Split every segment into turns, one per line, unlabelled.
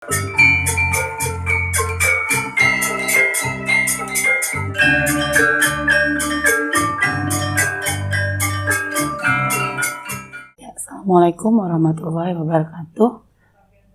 Assalamualaikum warahmatullahi wabarakatuh.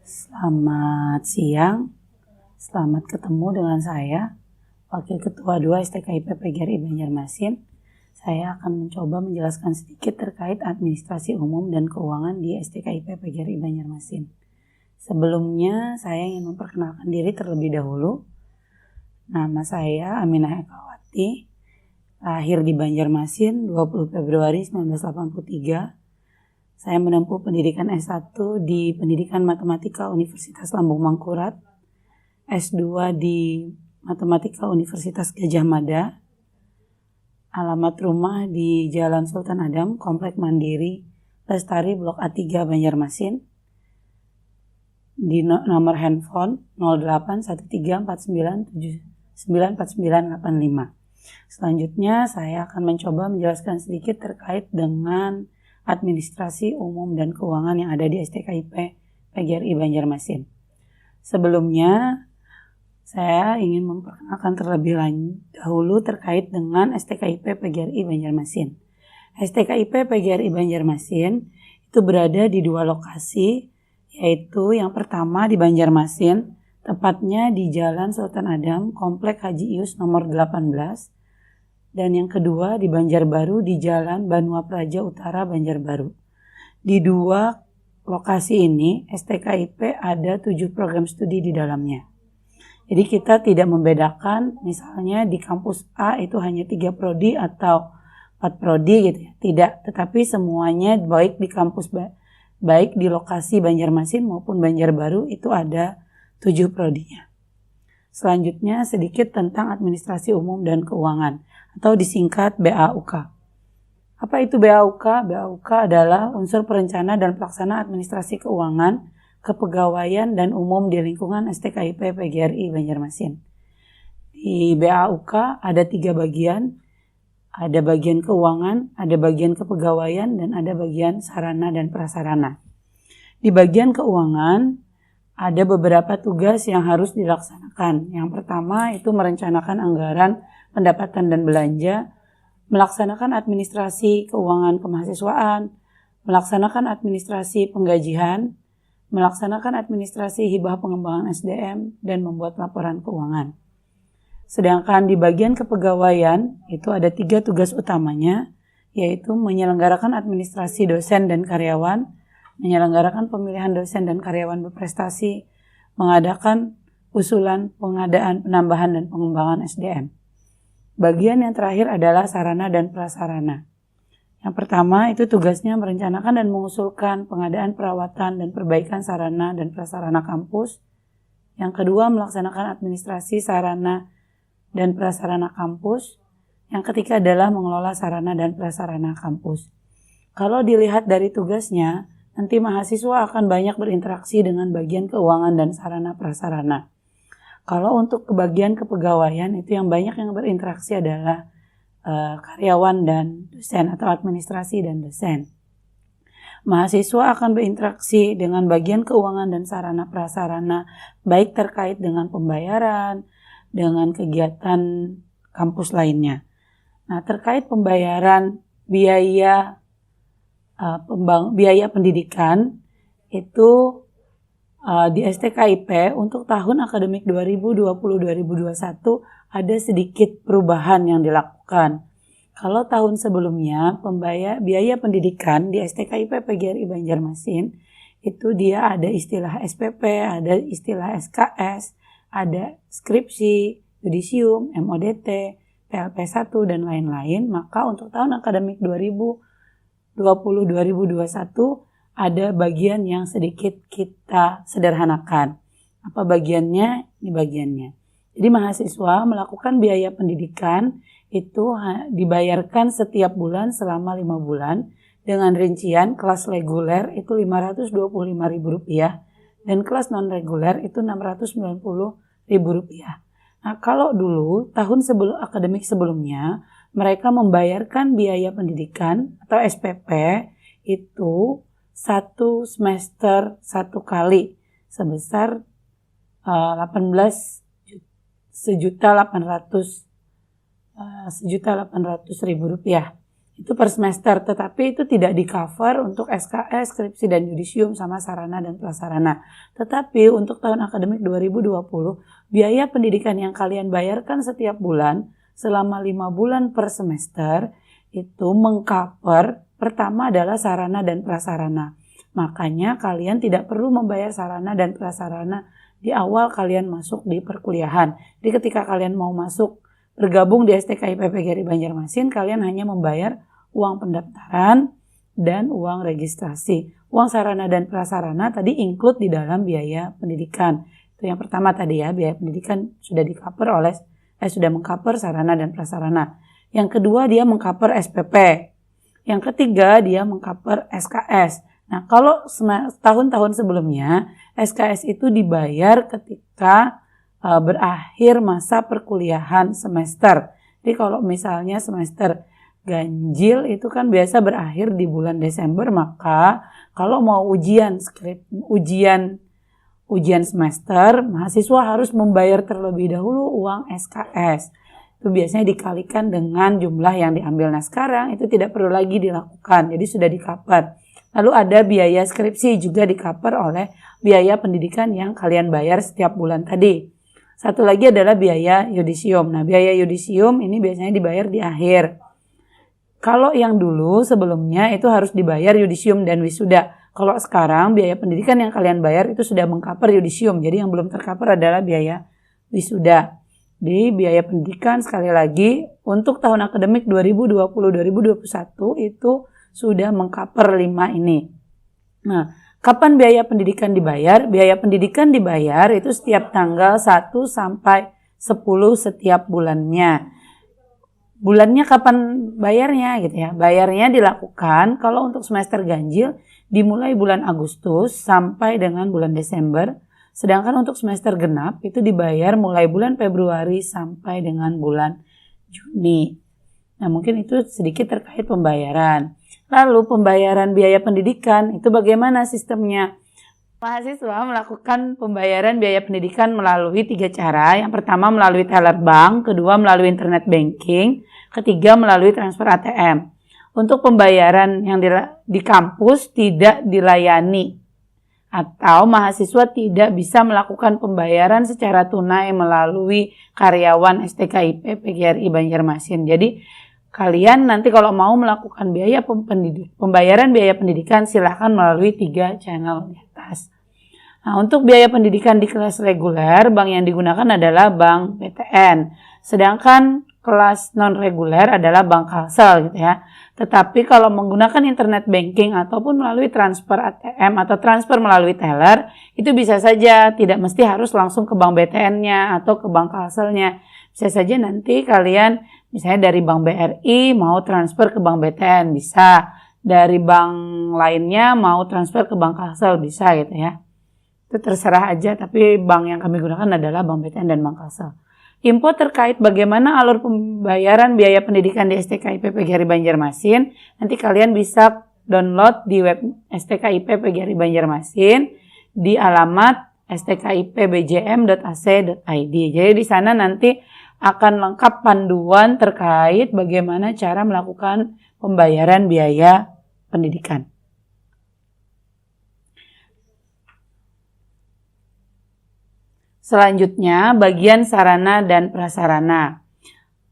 Selamat siang. Selamat ketemu dengan saya, Wakil Ketua 2 STKIP PGRI Banjarmasin. Saya akan mencoba menjelaskan sedikit terkait administrasi umum dan keuangan di STKIP PGRI Banjarmasin. Sebelumnya saya ingin memperkenalkan diri terlebih dahulu. Nama saya Aminah Ekawati, lahir di Banjarmasin 20 Februari 1983. Saya menempuh pendidikan S1 di Pendidikan Matematika Universitas Lambung Mangkurat, S2 di Matematika Universitas Gadjah Mada, alamat rumah di Jalan Sultan Adam, Komplek Mandiri, Lestari, Blok A3, Banjarmasin, di nomor handphone 081349794985. Selanjutnya saya akan mencoba menjelaskan sedikit terkait dengan administrasi umum dan keuangan yang ada di STKIP PGRI Banjarmasin. Sebelumnya saya ingin memperkenalkan terlebih dahulu terkait dengan STKIP PGRI Banjarmasin. STKIP PGRI Banjarmasin itu berada di dua lokasi, yaitu yang pertama di Banjarmasin, tepatnya di Jalan Sultan Adam, Komplek Haji Ius nomor 18, dan yang kedua di Banjarbaru di Jalan Banua Praja Utara, Banjarbaru. Di dua lokasi ini STKIP ada 7 program studi di dalamnya. Jadi kita tidak membedakan misalnya di kampus A itu hanya 3 prodi atau 4 prodi gitu ya. Tidak, tetapi semuanya baik di kampus baik di lokasi Banjarmasin maupun Banjarbaru itu ada 7 prodinya. Selanjutnya sedikit tentang administrasi umum dan keuangan atau disingkat BAUK. Apa itu BAUK? BAUK adalah unsur perencana dan pelaksana administrasi keuangan, kepegawaian dan umum di lingkungan STKIP PGRI Banjarmasin. Di BAUK ada 3 bagian. Ada bagian keuangan, ada bagian kepegawaian, dan ada bagian sarana dan prasarana. Di bagian keuangan, ada beberapa tugas yang harus dilaksanakan. Yang pertama itu merencanakan anggaran, pendapatan dan belanja, melaksanakan administrasi keuangan kemahasiswaan, melaksanakan administrasi penggajian, melaksanakan administrasi hibah pengembangan SDM, dan membuat laporan keuangan. Sedangkan di bagian kepegawaian itu ada 3 tugas utamanya, yaitu menyelenggarakan administrasi dosen dan karyawan, menyelenggarakan pemilihan dosen dan karyawan berprestasi, mengadakan usulan pengadaan, penambahan, dan pengembangan SDM. Bagian yang terakhir adalah sarana dan prasarana. Yang pertama itu tugasnya merencanakan dan mengusulkan pengadaan perawatan dan perbaikan sarana dan prasarana kampus. Yang kedua melaksanakan administrasi sarana dan prasarana kampus. Yang ketiga adalah mengelola sarana dan prasarana kampus. Kalau dilihat dari tugasnya, nanti mahasiswa akan banyak berinteraksi dengan bagian keuangan dan sarana prasarana. Kalau untuk bagian kepegawaian itu yang banyak yang berinteraksi adalah karyawan dan dosen atau administrasi dan dosen. Mahasiswa akan berinteraksi dengan bagian keuangan dan sarana prasarana baik terkait dengan pembayaran, dengan kegiatan kampus lainnya. Nah, terkait pembayaran biaya pendidikan itu di STKIP untuk tahun akademik 2020-2021 ada sedikit perubahan yang dilakukan. Kalau tahun sebelumnya biaya pendidikan di STKIP PGRI Banjarmasin itu dia ada istilah SPP, ada istilah SKS, ada skripsi, yudisium, MODT, PLP1 dan lain-lain. Maka untuk tahun akademik 2020-2021 ada bagian yang sedikit kita sederhanakan. Apa bagiannya? Ini bagiannya. Jadi mahasiswa melakukan biaya pendidikan itu dibayarkan setiap bulan selama 5 bulan dengan rincian kelas reguler itu Rp525.000 dan kelas non-reguler itu Rp690.000. Nah, kalau dulu tahun akademik sebelumnya mereka membayarkan biaya pendidikan atau SPP itu 1 semester 1 kali sebesar 1.800.000 rupiah. Itu per semester, tetapi itu tidak di-cover untuk SKS, skripsi, dan yudisium sama sarana dan prasarana. Tetapi untuk tahun akademik 2020, biaya pendidikan yang kalian bayarkan setiap bulan selama 5 bulan per semester itu meng-cover, pertama adalah sarana dan prasarana. Makanya kalian tidak perlu membayar sarana dan prasarana di awal kalian masuk di perkuliahan. Jadi ketika kalian mau masuk bergabung di STKIP PGRI Banjarmasin, kalian hanya membayar uang pendaftaran dan uang registrasi. Uang sarana dan prasarana tadi include di dalam biaya pendidikan. Itu yang pertama tadi ya, biaya pendidikan sudah sudah meng-cover sarana dan prasarana. Yang kedua dia meng-cover SPP. Yang ketiga dia meng-cover SKS. Nah, kalau tahun-tahun sebelumnya SKS itu dibayar ketika berakhir masa perkuliahan semester. Jadi kalau misalnya semester ganjil itu kan biasa berakhir di bulan Desember, maka kalau mau ujian semester, mahasiswa harus membayar terlebih dahulu uang SKS. Itu biasanya dikalikan dengan jumlah yang diambil. Nah sekarang itu tidak perlu lagi dilakukan, jadi sudah di-cover. Lalu ada biaya skripsi juga di-cover oleh biaya pendidikan yang kalian bayar setiap bulan tadi. Satu lagi adalah biaya yudisium. Nah biaya yudisium ini biasanya dibayar di akhir. Kalau yang dulu sebelumnya itu harus dibayar yudisium dan wisuda. Kalau sekarang biaya pendidikan yang kalian bayar itu sudah meng-cover yudisium. Jadi yang belum ter-cover adalah biaya wisuda. Di biaya pendidikan sekali lagi untuk tahun akademik 2020-2021 itu sudah meng-cover 5 ini. Nah, kapan biaya pendidikan dibayar? Biaya pendidikan dibayar itu setiap tanggal 1 sampai 10 setiap bulannya. Bulannya kapan bayarnya gitu ya? Bayarnya dilakukan kalau untuk semester ganjil dimulai bulan Agustus sampai dengan bulan Desember. Sedangkan untuk semester genap itu dibayar mulai bulan Februari sampai dengan bulan Juni. Nah mungkin itu sedikit terkait pembayaran. Lalu pembayaran biaya pendidikan itu bagaimana sistemnya? Mahasiswa melakukan pembayaran biaya pendidikan melalui 3 cara. Yang pertama melalui teller bank, kedua melalui internet banking, ketiga melalui transfer ATM. Untuk pembayaran yang di kampus tidak dilayani atau mahasiswa tidak bisa melakukan pembayaran secara tunai melalui karyawan STKIP PGRI Banjarmasin. Jadi kalian nanti kalau mau melakukan pembayaran biaya pendidikan silahkan melalui 3 channel di atas. Nah, untuk biaya pendidikan di kelas reguler, bank yang digunakan adalah Bank BTN. Sedangkan kelas non-reguler adalah Bank Kalsel gitu ya. Tetapi kalau menggunakan internet banking ataupun melalui transfer ATM atau transfer melalui teller, itu bisa saja tidak mesti harus langsung ke Bank BTN-nya atau ke Bank Kalselnya. Bisa saja nanti kalian misalnya dari Bank BRI mau transfer ke Bank BTN bisa. Dari bank lainnya mau transfer ke Bank Kalsel bisa gitu ya. Itu terserah aja, tapi bank yang kami gunakan adalah Bank BTN dan Bank Kalsel. Info terkait bagaimana alur pembayaran biaya pendidikan di STKIP PGRI Banjarmasin, nanti kalian bisa download di web STKIP PGRI Banjarmasin di alamat stkipbjm.ac.id. Jadi di sana nanti akan lengkap panduan terkait bagaimana cara melakukan pembayaran biaya pendidikan. Selanjutnya, bagian sarana dan prasarana.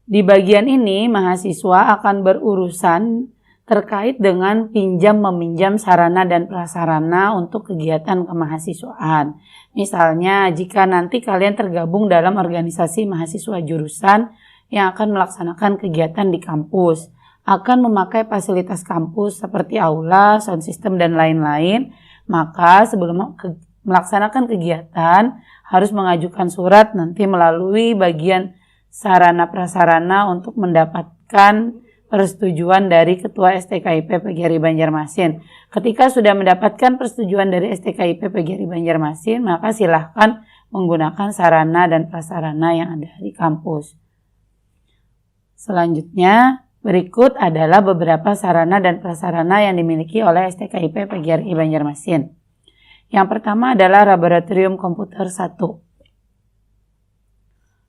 Di bagian ini, mahasiswa akan berurusan terkait dengan pinjam-meminjam sarana dan prasarana untuk kegiatan kemahasiswaan. Misalnya, jika nanti kalian tergabung dalam organisasi mahasiswa jurusan yang akan melaksanakan kegiatan di kampus, akan memakai fasilitas kampus seperti aula, sound system, dan lain-lain, maka sebelum melaksanakan kegiatan, harus mengajukan surat nanti melalui bagian sarana prasarana untuk mendapatkan persetujuan dari Ketua STKIP PGRI Banjarmasin. Ketika sudah mendapatkan persetujuan dari STKIP PGRI Banjarmasin, maka silahkan menggunakan sarana dan prasarana yang ada di kampus. Selanjutnya, berikut adalah beberapa sarana dan prasarana yang dimiliki oleh STKIP PGRI Banjarmasin. Yang pertama adalah Laboratorium Komputer 1.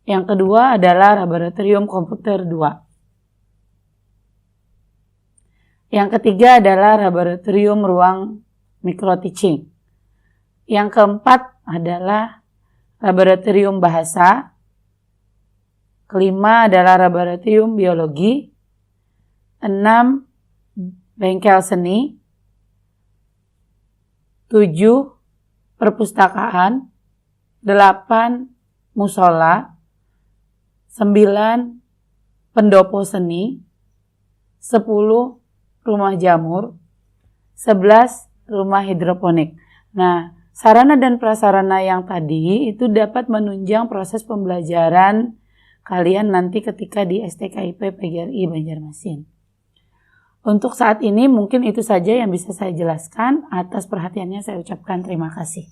Yang kedua adalah Laboratorium Komputer 2. Yang ketiga adalah Laboratorium Ruang Micro-Teaching. Yang keempat adalah Laboratorium Bahasa. Kelima adalah Laboratorium Biologi. 6. Bengkel Seni. 7. Perpustakaan. 8. Musola. 9. Pendopo seni. 10. Rumah jamur. 11. Rumah hidroponik. Nah, sarana dan prasarana yang tadi itu dapat menunjang proses pembelajaran kalian nanti ketika di STKIP PGRI Banjarmasin. Untuk saat ini mungkin itu saja yang bisa saya jelaskan. Atas perhatiannya saya ucapkan terima kasih.